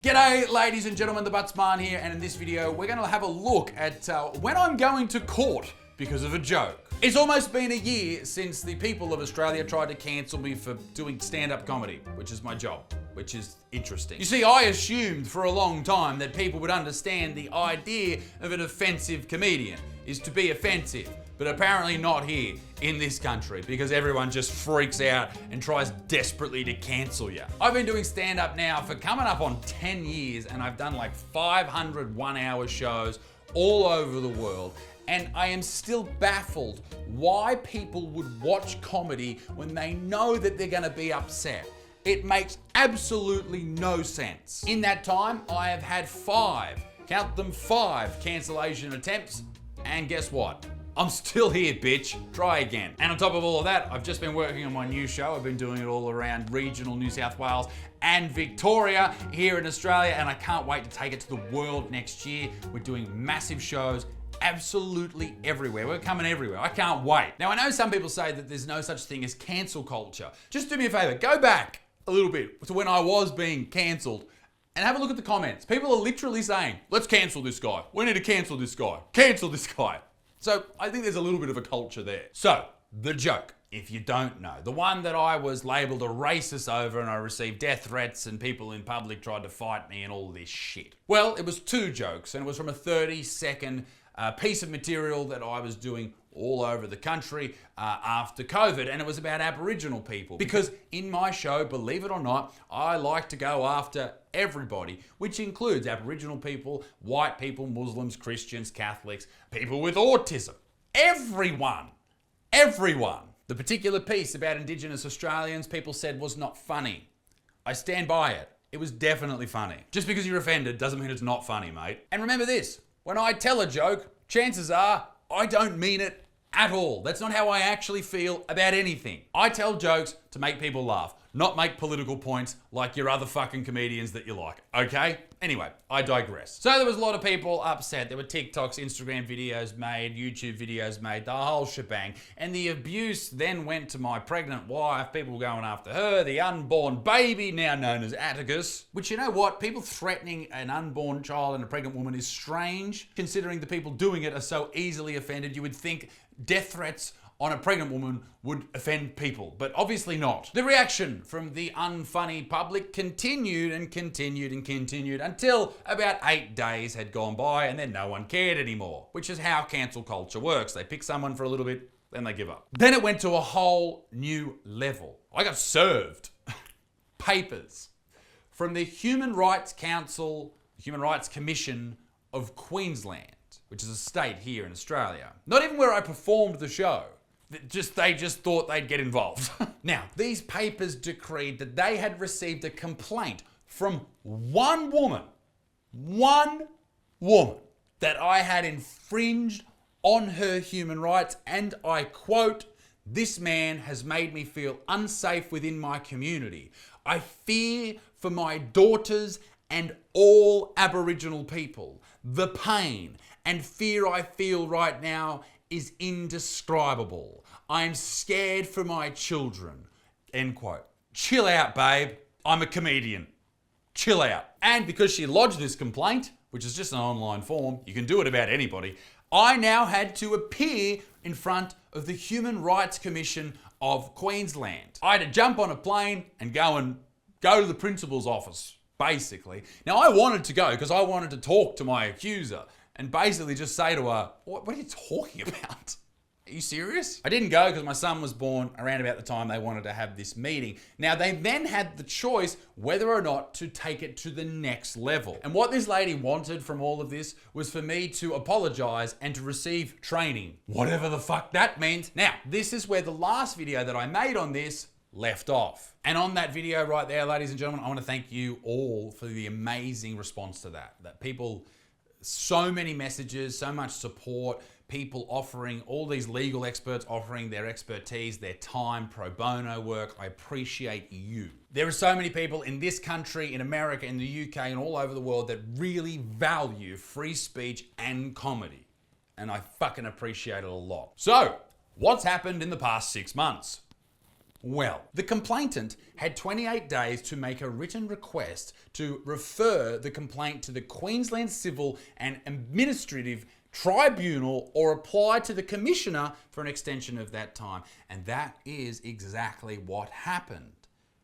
G'day ladies and gentlemen, the Buttsman here, and in this video we're going to have a look at when I'm going to court because of a joke. It's almost been a year since the people of Australia tried to cancel me for doing stand-up comedy, which is my job, which is interesting. You see, I assumed for a long time that people would understand the idea of an offensive comedian is to be offensive, but apparently not here in this country because everyone just freaks out and tries desperately to cancel you. I've been doing stand-up now for coming up on 10 years and I've done like 500 one-hour shows all over the world, and I am still baffled why people would watch comedy when they know that they're gonna be upset. It makes absolutely no sense. In that time, I have had count them five cancellation attempts, and guess what? I'm still here, bitch. Try again. And on top of all of that, I've just been working on my new show. I've been doing it all around regional New South Wales and Victoria here in Australia, and I can't wait to take it to the world next year. We're doing massive shows absolutely everywhere. We're coming everywhere. I can't wait. Now, I know some people say that there's no such thing as cancel culture. Just do me a favor, go back a little bit to when I was being cancelled and have a look at the comments. People are literally saying, let's cancel this guy. We need to cancel this guy. Cancel this guy. So I think there's a little bit of a culture there. So, the joke, if you don't know, the one that I was labelled a racist over and I received death threats and people in public tried to fight me and all this shit. Well, it was two jokes, and it was from a 30-second piece of material that I was doing all over the country after COVID, and it was about Aboriginal people. Because in my show, believe it or not, I like to go after everybody, which includes Aboriginal people, white people, Muslims, Christians, Catholics, people with autism. Everyone. The particular piece about Indigenous Australians, people said was not funny. I stand by it. It was definitely funny. Just because you're offended doesn't mean it's not funny, mate. And remember this, when I tell a joke, chances are I don't mean it at all. That's not how I actually feel about anything. I tell jokes to make people laugh, not make political points like your other fucking comedians that you like, okay? Anyway, I digress. So there was a lot of people upset. There were TikToks, Instagram videos made, YouTube videos made, the whole shebang. And the abuse then went to my pregnant wife. People were going after her, the unborn baby, now known as Atticus. Which, you know what? People threatening an unborn child and a pregnant woman is strange, considering the people doing it are so easily offended. You would think death threats on a pregnant woman would offend people, but obviously not. The reaction from the unfunny public continued until about 8 days had gone by and then no one cared anymore, which is how cancel culture works. They pick someone for a little bit, then they give up. Then it went to a whole new level. I got served papers from the Human Rights Council, Human Rights Commission of Queensland, which is a state here in Australia. Not even where I performed the show. They just thought they'd get involved. Now, these papers decreed that they had received a complaint from one woman, that I had infringed on her human rights, and I quote, "This man has made me feel unsafe within my community. I fear for my daughters and all Aboriginal people. The pain and fear I feel right now is indescribable. I'm scared for my children." End quote. Chill out, babe. I'm a comedian. Chill out. And because she lodged this complaint, which is just an online form, you can do it about anybody, I now had to appear in front of the Human Rights Commission of Queensland. I had to jump on a plane and go to the principal's office, basically. Now, I wanted to go because I wanted to talk to my accuser and basically just say to her, what are you talking about? Are you serious? I didn't go because my son was born around about the time they wanted to have this meeting. Now, they then had the choice whether or not to take it to the next level. And what this lady wanted from all of this was for me to apologize and to receive training, whatever the fuck that means. Now, this is where the last video that I made on this left off. And on that video right there, ladies and gentlemen, I want to thank you all for the amazing response to that people, so many messages, so much support, people offering, all these legal experts offering their expertise, their time, pro bono work. I appreciate you. There are so many people in this country, in America, in the UK, and all over the world that really value free speech and comedy. And I fucking appreciate it a lot. So, what's happened in the past 6 months? Well, the complainant had 28 days to make a written request to refer the complaint to the Queensland Civil and Administrative Tribunal or apply to the Commissioner for an extension of that time. And that is exactly what happened.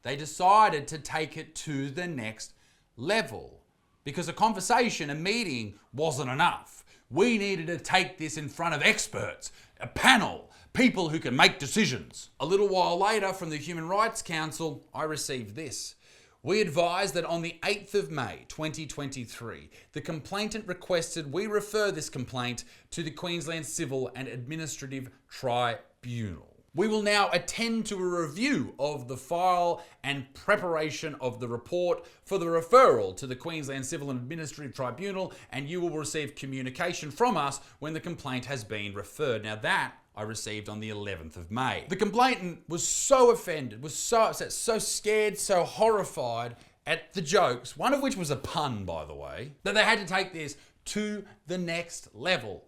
They decided to take it to the next level because a conversation, a meeting wasn't enough. We needed to take this in front of experts, a panel, people who can make decisions. A little while later, from the Human Rights Council, I received this. We advised that on the 8th of May 2023, the complainant requested we refer this complaint to the Queensland Civil and Administrative Tribunal. We will now attend to a review of the file and preparation of the report for the referral to the Queensland Civil and Administrative Tribunal, and you will receive communication from us when the complaint has been referred. Now that I received on the 11th of May. The complainant was so offended, was so upset, so scared, so horrified at the jokes, one of which was a pun, by the way, that they had to take this to the next level.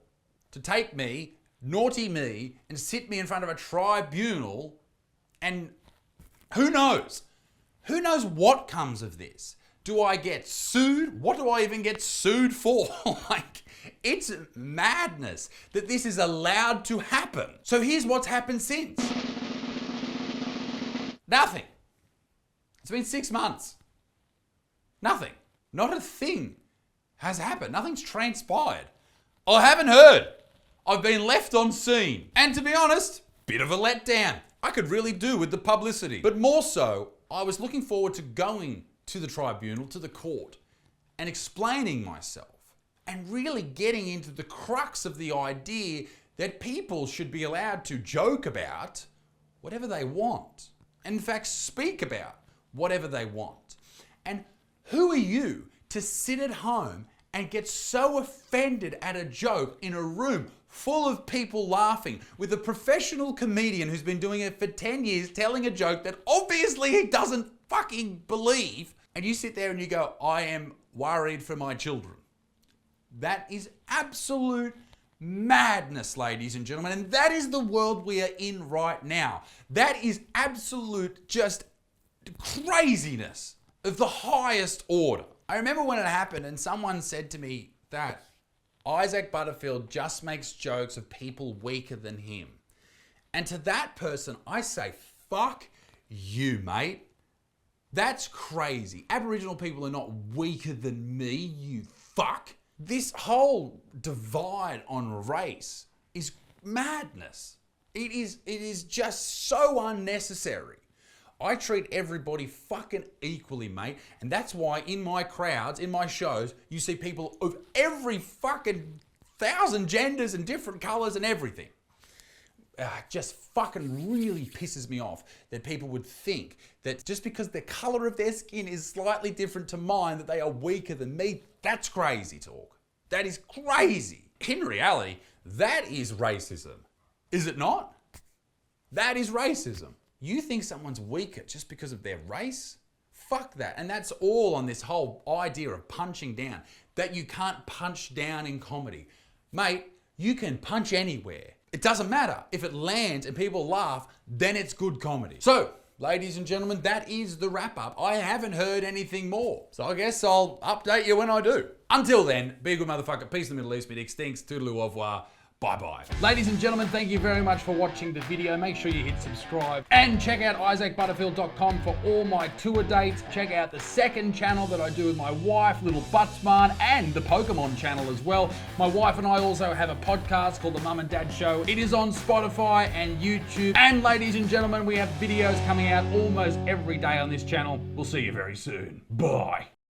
To take me, naughty me, and sit me in front of a tribunal, and who knows? Who knows what comes of this? Do I get sued? What do I even get sued for? Like, it's madness that this is allowed to happen. So here's what's happened since. Nothing. It's been 6 months. Nothing. Not a thing has happened. Nothing's transpired. I haven't heard. I've been left on scene. And to be honest, bit of a letdown. I could really do with the publicity. But more so, I was looking forward to going to the tribunal, to the court, and explaining myself and really getting into the crux of the idea that people should be allowed to joke about whatever they want. And in fact, speak about whatever they want. And who are you to sit at home and get so offended at a joke in a room full of people laughing with a professional comedian who's been doing it for 10 years telling a joke that obviously he doesn't fucking believe, and you sit there and you go, I am worried for my children. That is absolute madness, ladies and gentlemen, and that is the world we are in right now. That is absolute just craziness of the highest order. I remember when it happened and someone said to me that Isaac Butterfield just makes jokes of people weaker than him. And to that person, I say, fuck you, mate. That's crazy. Aboriginal people are not weaker than me, you fuck. This whole divide on race is madness. It is just so unnecessary. I treat everybody fucking equally, mate. And that's why in my crowds, in my shows, you see people of every fucking 1,000 genders and different colors and everything. Just fucking really pisses me off that people would think that just because the color of their skin is slightly different to mine, that they are weaker than me. That's crazy talk. That is crazy. In reality, that is racism. Is it not? That is racism. You think someone's weaker just because of their race? Fuck that. And that's all on this whole idea of punching down. That you can't punch down in comedy. Mate, you can punch anywhere. It doesn't matter. If it lands and people laugh, then it's good comedy. So, ladies and gentlemen, that is the wrap up. I haven't heard anything more. So I guess I'll update you when I do. Until then, be a good motherfucker. Peace in the Middle East. Me dick stinks. Toodaloo, au revoir. Bye-bye. Ladies and gentlemen, thank you very much for watching the video. Make sure you hit subscribe and check out isaacbutterfield.com for all my tour dates. Check out the second channel that I do with my wife, Little Buttsman, and the Pokemon channel as well. My wife and I also have a podcast called The Mum and Dad Show. It is on Spotify and YouTube. And ladies and gentlemen, we have videos coming out almost every day on this channel. We'll see you very soon. Bye.